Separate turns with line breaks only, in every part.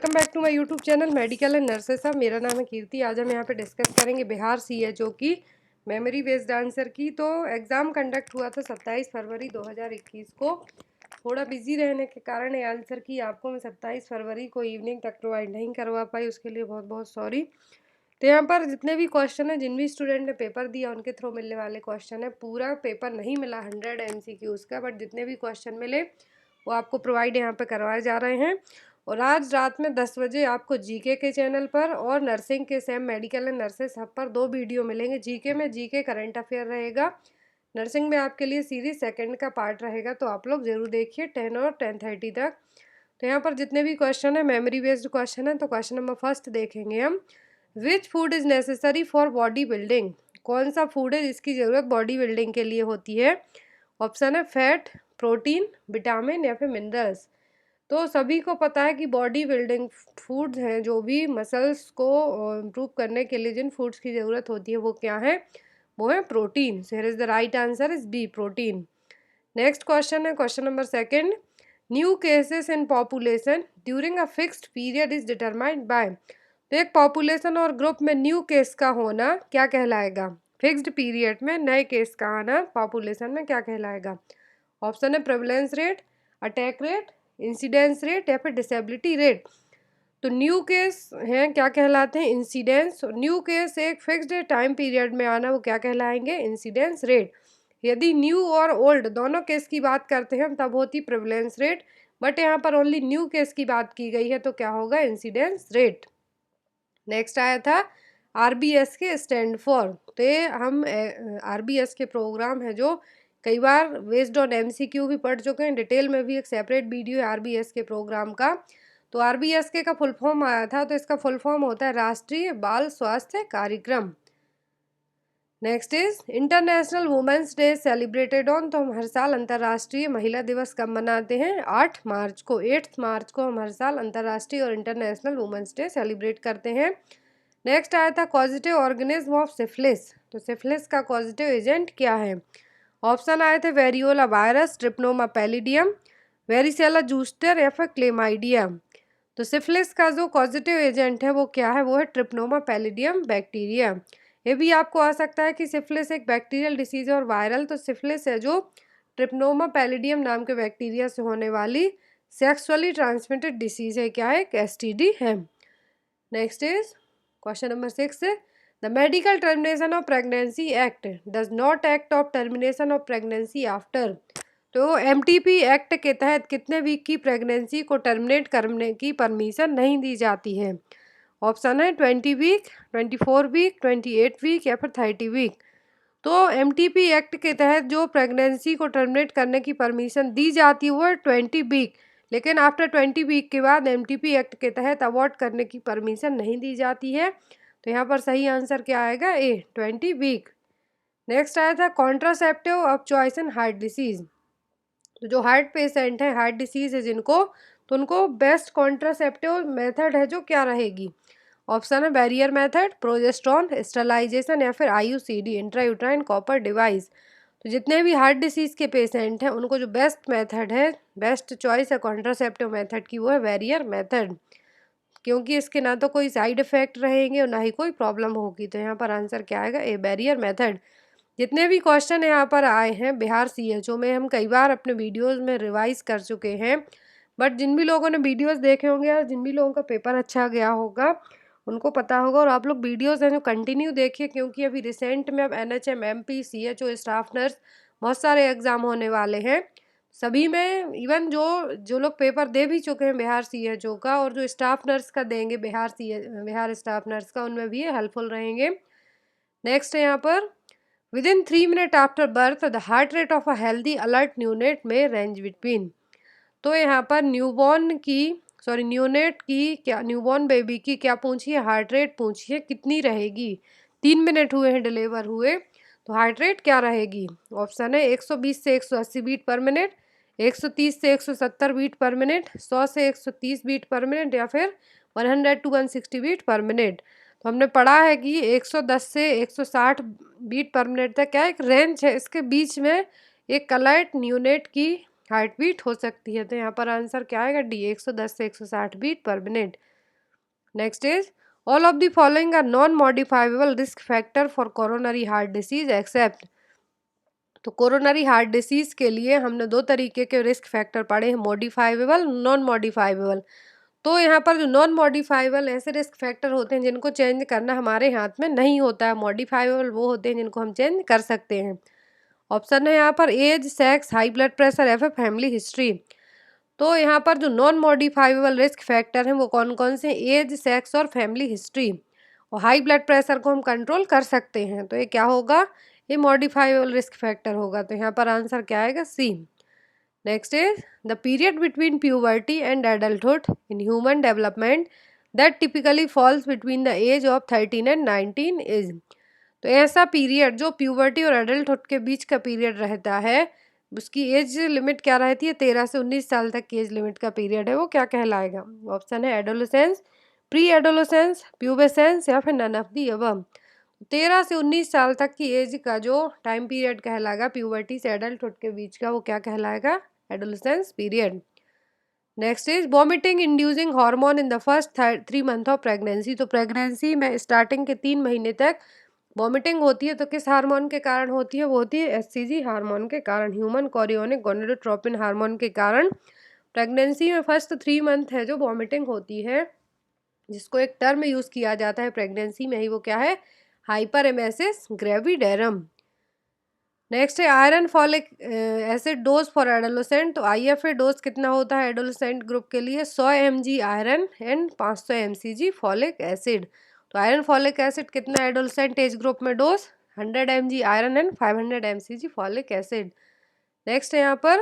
Welcome back to my YouTube channel medical and nurses. साहब मेरा नाम है कीर्ति। आज हम यहाँ पे डिस्कस करेंगे बिहार सीएचओ की मेमोरी बेस्ड आंसर की। तो एग्ज़ाम कंडक्ट हुआ था 27 फरवरी 2021 को। थोड़ा बिजी रहने के कारण ये आंसर की आपको मैं 27 फरवरी को इवनिंग तक प्रोवाइड नहीं करवा पाई, उसके लिए बहुत बहुत सॉरी। तो यहाँ पर जितने भी क्वेश्चन है, जिन भी स्टूडेंट ने पेपर दिया उनके थ्रू मिलने वाले क्वेश्चन है। पूरा पेपर नहीं मिला 100 MCQs का, बट जितने भी क्वेश्चन मिले वो आपको प्रोवाइड यहाँ पे करवाए जा रहे हैं। और आज रात में 10 बजे आपको जीके के चैनल पर और नर्सिंग के same medical and nurses hub पर 2 वीडियो मिलेंगे। जीके में जीके करंट अफेयर रहेगा, नर्सिंग में आपके लिए सीरीज सेकंड का पार्ट रहेगा। तो आप लोग जरूर देखिए 10 और 10:30 तक। तो यहाँ पर जितने भी क्वेश्चन है मेमोरी बेस्ड क्वेश्चन है। तो क्वेश्चन नंबर फर्स्ट देखेंगे हम। Which food is necessary for body building? कौन सा फूड है जिसकी ज़रूरत बॉडी बिल्डिंग के लिए होती है? ऑप्शन है फैट, प्रोटीन, विटामिन या फिर मिनरल्स। तो सभी को पता है कि बॉडी बिल्डिंग फूड्स हैं, जो भी मसल्स को इम्प्रूव करने के लिए जिन फूड्स की ज़रूरत होती है वो क्या है? वो है protein. So here is the right answer is B, protein. Next question है question number second. New cases in population during a fixed period is determined by. तो एक पॉपुलेशन और ग्रुप में न्यू केस का होना क्या कहलाएगा? फिक्स्ड पीरियड में नए केस का आना पॉपुलेशन में क्या कहलाएगा? ऑप्शन है prevalence rate, attack rate, incidence rate या फिर डिसेबिलिटी रेट। तो न्यू केस हैं क्या कहलाते हैं? इंसिडेंस। न्यू केस एक फिक्स्ड टाइम पीरियड में आना वो क्या कहलाएंगे? Incidence rate. यदि न्यू और ओल्ड दोनों केस की बात करते हैं तब होती प्रेवलेंस रेट, बट यहाँ पर ओनली न्यू केस की बात की गई है तो क्या होगा? Incidence rate. नेक्स्ट आया था आरबीएस के स्टैंड फॉर। तो ये हम आरबीएस के प्रोग्राम है जो कई बार बेस्ड ऑन एमसीक्यू भी पढ़ चुके हैं। डिटेल में भी एक सेपरेट वीडियो है आरबीएस के प्रोग्राम का। तो आरबीएस के का फुल फॉर्म आया था, तो इसका फुल फॉर्म होता है राष्ट्रीय बाल स्वास्थ्य कार्यक्रम। Next is international women's day celebrated on. तो हम हर साल अंतर्राष्ट्रीय महिला दिवस कब मनाते हैं? 8 मार्च को। 8 मार्च को हम हर साल अंतर्राष्ट्रीय और इंटरनेशनल वुमेन्स डे सेलिब्रेट करते हैं। नेक्स्ट आया था कॉजिटिव ऑर्गेनिज्म ऑफ सिफिलिस। तो सिफिलिस का कॉजिटिव एजेंट क्या है? ऑप्शन आए थे variola virus, treponema pallidum, varicella zoster या फिर क्लेमाइडिया। तो सिफिलिस का जो पॉजिटिव एजेंट है वो क्या है? वो है ट्रिप्नोमा पैलिडियम बैक्टीरिया। ये भी आपको आ सकता है कि सिफिलिस एक बैक्टीरियल डिसीज और वायरल। तो सिफिलिस है जो ट्रिप्नोमा पैलिडियम नाम के बैक्टीरिया से होने वाली सेक्सुअली ट्रांसमिटेड डिसीज है। क्या है? एक एसटीडी है। Next is question number 6। The medical termination of pregnancy act does not act of termination of pregnancy after. तो एमटीपी एक्ट के तहत कितने वीक की प्रेगनेंसी को टर्मिनेट करने की परमिशन नहीं दी जाती है? ऑप्शन है 20 वीक, 24 वीक, 28 वीक या फिर 30 वीक। तो एमटीपी एक्ट के तहत जो प्रेगनेंसी को टर्मिनेट करने की परमिशन दी जाती है वो है 20 वीक, लेकिन आफ्टर 20 वीक के बाद एमटीपी एक्ट के तहत अबॉर्ट करने की परमिशन नहीं दी जाती है। तो यहाँ पर सही आंसर क्या आएगा? ए, 20 वीक। नेक्स्ट आया था contraceptive of choice in heart disease. तो जो हार्ट पेशेंट है, हार्ट डिसीज है जिनको, तो उनको बेस्ट कॉन्ट्रासेप्टिव मेथड है जो क्या रहेगी? ऑप्शन है बैरियर मेथड, प्रोजेस्ट्रॉन, स्टरलाइजेशन या फिर आईयूसीडी, इंट्रायूट्राइन कॉपर डिवाइस। तो जितने भी हार्ट डिसीज के पेशेंट हैं उनको जो बेस्ट मेथड है, बेस्ट चॉइस है कॉन्ट्रासेप्टिव मेथड की, वो है बैरियर मेथड, क्योंकि इसके ना तो कोई साइड इफेक्ट रहेंगे और ना ही कोई प्रॉब्लम होगी। तो यहाँ पर आंसर क्या आएगा? ए, बैरियर मेथड। जितने भी क्वेश्चन यहाँ पर आए हैं बिहार सीएचओ में हम कई बार अपने वीडियोस में रिवाइज कर चुके हैं, बट जिन भी लोगों ने वीडियोस देखे होंगे और जिन भी लोगों का पेपर अच्छा गया होगा उनको पता होगा। और आप लोग वीडियोस हैं जो कंटिन्यू देखिए, क्योंकि अभी रिसेंट में अब NHM, MP, CHO, staff nurse बहुत सारे एग्जाम होने वाले हैं। सभी में इवन जो जो लोग पेपर दे भी चुके हैं बिहार सीएचओ का और जो स्टाफ नर्स का देंगे बिहार स्टाफ नर्स का, उनमें भी ये हेल्पफुल रहेंगे। नेक्स्ट है यहाँ पर within 3 minute after birth the heart rate of a healthy alert neonate में रेंज बिटवीन। तो यहाँ पर न्यूनेट की क्या, न्यूबॉर्न बेबी की क्या पूछी है? हार्ट रेट पूछी है, कितनी रहेगी? 3 मिनट हुए हैं डिलीवर हुए, तो हार्ट रेट क्या रहेगी? ऑप्शन है 120 से 180 बीट पर मिनट, 130 से 170 बीट पर मिनट, 100 से 130 बीट पर मिनट या फिर 100 to 160 बीट पर मिनट। तो हमने पढ़ा है कि 110 से 160 बीट पर मिनट तक क्या एक रेंज है, इसके बीच में एक अलर्ट न्यूनेट की हार्ट बीट हो सकती है। तो यहाँ पर आंसर क्या आएगा? डी, 110 से 160 beat per minute. Next is all of the following are non modifiable risk factor for coronary heart disease except. तो कोरोनरी हार्ट डिसीज के लिए हमने दो तरीके के रिस्क फैक्टर पढ़े हैं, मॉडिफाइबल, नॉन मॉडिफाइबल। तो यहाँ पर जो नॉन मॉडिफाइबल ऐसे रिस्क फैक्टर होते हैं जिनको चेंज करना हमारे हाथ में नहीं होता है, मॉडिफाइबल वो होते हैं जिनको हम चेंज कर सकते हैं। ऑप्शन है यहाँ पर age, sex, high blood pressure या फिर फैमिली हिस्ट्री। तो यहाँ पर जो नॉन मॉडिफाइबल रिस्क फैक्टर हैं वो कौन कौन से, एज, सेक्स और फैमिली हिस्ट्री। और हाई ब्लड प्रेशर को हम कंट्रोल कर सकते हैं, तो ये क्या होगा, ये मॉडिफाइबल रिस्क फैक्टर होगा। तो यहाँ पर आंसर क्या आएगा, C. Next is the period between puberty and adulthood in human development that typically falls between the age of 13 and 19 is. तो ऐसा पीरियड जो प्यूबर्टी और एडल्टहुड के बीच का पीरियड रहता है, उसकी एज लिमिट क्या रहती है, 13 से 19 साल तक की एज लिमिट का पीरियड है, वो क्या कहलाएगा। ऑप्शन है एडोलेसेंस, प्री एडोलेसेंस, प्यूबेसेंस या फिर नन ऑफ दी अबव। 13 से 19 साल तक की एज का जो टाइम पीरियड कहलाएगा प्यूबर्टी से एडल्टहुड के बीच का, वो क्या कहलाएगा, adolescence period. Next is vomiting inducing hormone in the first 3 month of pregnancy. तो प्रेगनेंसी में स्टार्टिंग के 3 महीने तक वॉमिटिंग होती है, तो किस हार्मोन के कारण होती है, वो होती है एचसीजी हार्मोन के कारण, ह्यूमन कोरियोनिक गोनेडोट्रोपिन हार्मोन के कारण प्रेगनेंसी में फर्स्ट 3 मंथ है जो वॉमिटिंग होती है, जिसको एक टर्म यूज किया जाता है प्रेगनेंसी में ही, वो क्या है, हाइपरेमेसिस ग्रेविडेरम। नेक्स्ट है iron folic acid dose for adolescent. तो आईएफए डोज कितना होता है एडोलेसेंट ग्रुप के लिए, 100 mg iron and 500 mcg folic acid. तो आयरन फॉलिक एसिड कितना एडोलेसेंट एज ग्रुप में dose, 100 mg iron and 500 mcg folic acid. Next है यहाँ पर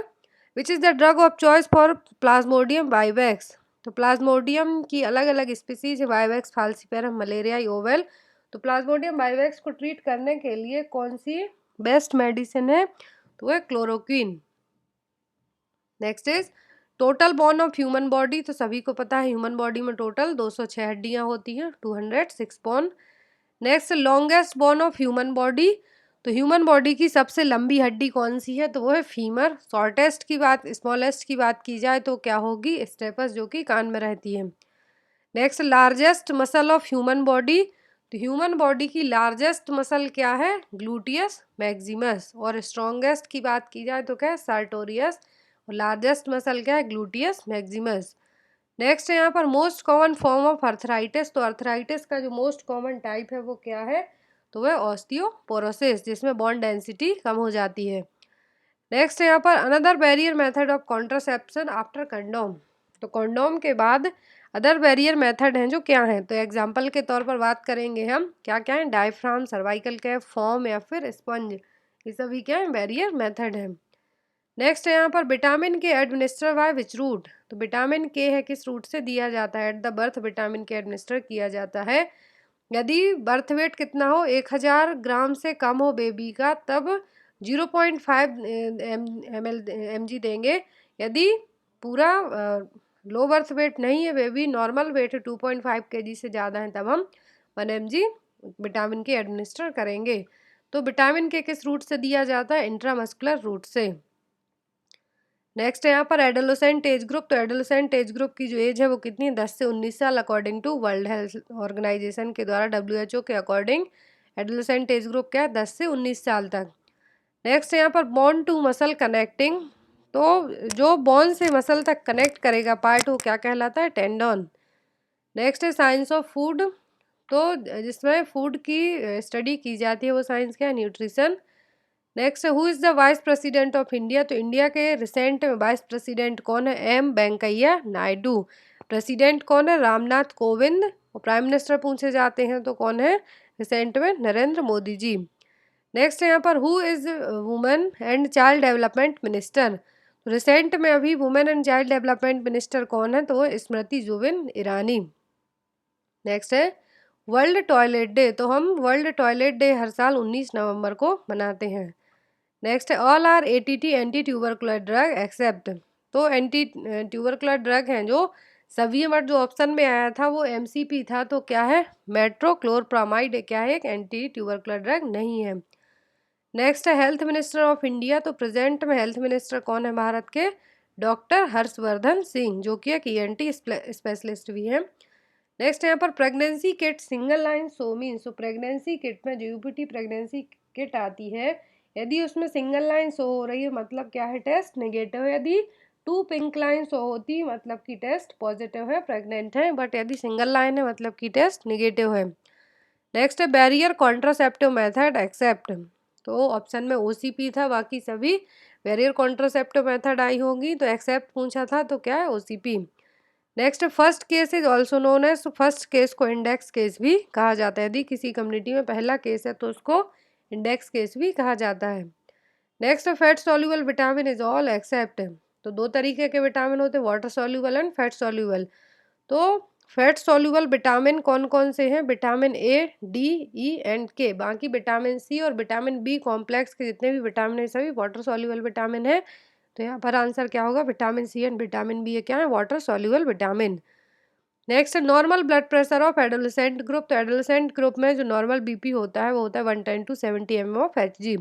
which is the drug of choice for Plasmodium vivax. तो Plasmodium की अलग अलग स्पीसीज है, वाइवेक्स, फाल्सीपेरम, मलेरिया, योवेल। तो प्लाज्मोडियम वाइवेक्स को ट्रीट करने के लिए कौन सी बेस्ट मेडिसिन है, तो वह chloroquine. Next is total bone of human body. तो सभी को पता है ह्यूमन बॉडी में टोटल 206 हड्डियां होती हैं, 206 bone. Next longest bone of human body. तो ह्यूमन बॉडी की सबसे लंबी हड्डी कौन सी है, तो वो है फीमर। शॉर्टेस्ट की बात, स्मॉलेस्ट की बात की जाए तो क्या होगी, स्टेपस, जो कि कान में रहती है। Next largest muscle of human body. तो ह्यूमन बॉडी की लार्जेस्ट मसल क्या है, ग्लूटियस मैक्सिमस। और स्ट्रॉन्गेस्ट की बात की जाए तो क्या है, सार्टोरियस। और लार्जेस्ट मसल क्या है, ग्लूटियस मैक्सिमस। नेक्स्ट है यहाँ पर most common form of arthritis. तो अर्थराइटिस का जो मोस्ट कॉमन टाइप है वो क्या है, तो वह ऑस्टियोपोरोसिस, जिसमें बोन डेंसिटी कम हो जाती है। नेक्स्ट है यहाँ पर another barrier method of contraception after condom. तो कंडोम के बाद अदर बैरियर मेथड हैं जो क्या हैं, तो एग्जांपल के तौर पर बात करेंगे हम, क्या क्या है, डायफ्राम, सर्वाइकल कैप, फॉर्म या फिर स्पंज, ये सभी क्या है, बैरियर मेथड है। नेक्स्ट है यहाँ पर विटामिन के एडमिनिस्टर बाय विच रूट। तो विटामिन के है किस रूट से दिया जाता है, एट द बर्थ विटामिन के एडमिनिस्टर किया जाता है। यदि बर्थ वेट कितना हो, 1000 ग्राम से कम हो बेबी का, तब 0.5 mg देंगे। यदि पूरा लो बर्थ वेट नहीं है बेबी, नॉर्मल वेट है 2.5 kg से ज़्यादा है, तब हम 1 mg विटामिन के एडमिनिस्टर करेंगे। तो विटामिन के किस रूट से दिया जाता है, इंट्रामस्कुलर रूट से। नेक्स्ट है यहाँ पर एडोलेसेंट एज ग्रुप। तो एडोलेसेंट एज ग्रुप की जो एज है वो कितनी है, 10 से 19 साल, according to World Health Organization के द्वारा, WHO के अकॉर्डिंग एडोलेसेंट एज ग्रुप क्या है, 10 से 19 साल तक। नेक्स्ट है यहाँ पर बोन टू मसल कनेक्टिंग। तो जो बोन से मसल तक कनेक्ट करेगा पार्ट, वो क्या कहलाता है, टेंडन। नेक्स्ट है साइंस ऑफ फूड। तो जिसमें फूड की स्टडी की जाती है वो साइंस क्या है, nutrition. Next who is the vice president of India. तो इंडिया के रिसेंट में वाइस प्रेसिडेंट कौन है, एम वेंकैया नायडू। प्रेसिडेंट कौन है, रामनाथ कोविंद। और प्राइम मिनिस्टर पूछे जाते हैं तो कौन है रिसेंट में, नरेंद्र मोदी जी। नेक्स्ट है यहाँ पर who is women and child development minister. Recent में अभी women and child development minister कौन है, तो वो स्मृति जुबिन ईरानी। नेक्स्ट है वर्ल्ड टॉयलेट डे। तो हम वर्ल्ड टॉयलेट डे हर साल 19 नवंबर को मनाते हैं। नेक्स्ट है all are ATT anti tubercular drug except. तो एंटी ट्यूबरकुलर ड्रग हैं जो सभी, हमारे जो ऑप्शन में आया था वो एमसीपी था, तो क्या है, मेट्रोक्लोरप्रामाइड क्या है, एक एंटी ट्यूबरकुलर ड्रग नहीं है। नेक्स्ट है हेल्थ मिनिस्टर ऑफ इंडिया। तो प्रेजेंट में हेल्थ मिनिस्टर कौन है भारत के, डॉक्टर हर्षवर्धन सिंह, जो कि एक ईएनटी स्पेशलिस्ट भी हैं। नेक्स्ट यहाँ पर pregnancy kit single line so means, तो प्रेगनेंसी किट में जो यूपीटी प्रेगनेंसी किट आती है, यदि उसमें सिंगल लाइन शो हो रही है मतलब क्या है, टेस्ट नेगेटिव है। यदि 2 पिंक लाइन शो होती मतलब कि टेस्ट पॉजिटिव है, प्रेग्नेंट है। बट यदि सिंगल लाइन है मतलब कि टेस्ट नेगेटिव है। नेक्स्ट है बैरियर कॉन्ट्रासेप्टिव मेथड एक्सेप्ट, तो ऑप्शन में ओसीपी था, बाकी सभी बैरियर कॉन्ट्रासेप्टिव मेथड आई होंगी, तो एक्सेप्ट पूछा था तो क्या है, OCP. Next first case is also known as, तो फर्स्ट केस को इंडेक्स केस भी कहा जाता है। यदि किसी कम्युनिटी में पहला केस है तो उसको इंडेक्स केस भी कहा जाता है। Next fat soluble vitamin is all except, तो दो तरीके के विटामिन होते हैं, water soluble and fat soluble. तो फैट सॉल्युबल विटामिन कौन कौन से हैं, vitamin A, D, E and के। बाकी विटामिन सी और विटामिन बी कॉम्प्लेक्स के जितने भी विटामिन है सभी वाटर सॉल्युबल विटामिन है। तो यहाँ पर आंसर क्या होगा, vitamin C and vitamin B क्या है, water soluble vitamin. Next normal blood pressure of adolescent group, तो एडोलेसेंट ग्रुप में जो नॉर्मल बीपी होता है वो होता है 110 to 70 mm of Hg।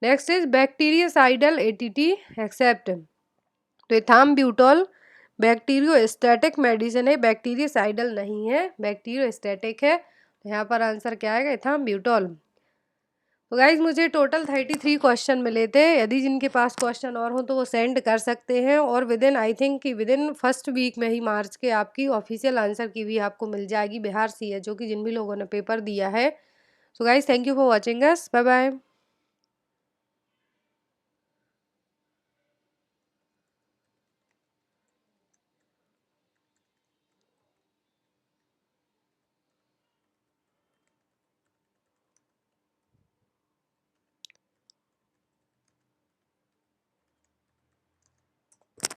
Next is bactericidal ATT except, तो इथाम्ब्यूटोल बैक्टीरियोस्टैटिक मेडिसिन है, बैक्टीरियासाइडल नहीं है, बैक्टीरियोस्टैटिक है। तो यहाँ पर आंसर क्या आएगा, इथाम्ब्यूटोल। तो गाइज मुझे टोटल 33 क्वेश्चन मिले थे। यदि जिनके पास क्वेश्चन और हो तो वो सेंड कर सकते हैं, और विद इन आई थिंक कि विद इन फर्स्ट वीक में ही मार्च के आपकी ऑफिशियल आंसर की भी आपको मिल जाएगी बिहार सीए जो कि जिन भी लोगों ने पेपर दिया है। So guys thank you for watching us, bye bye.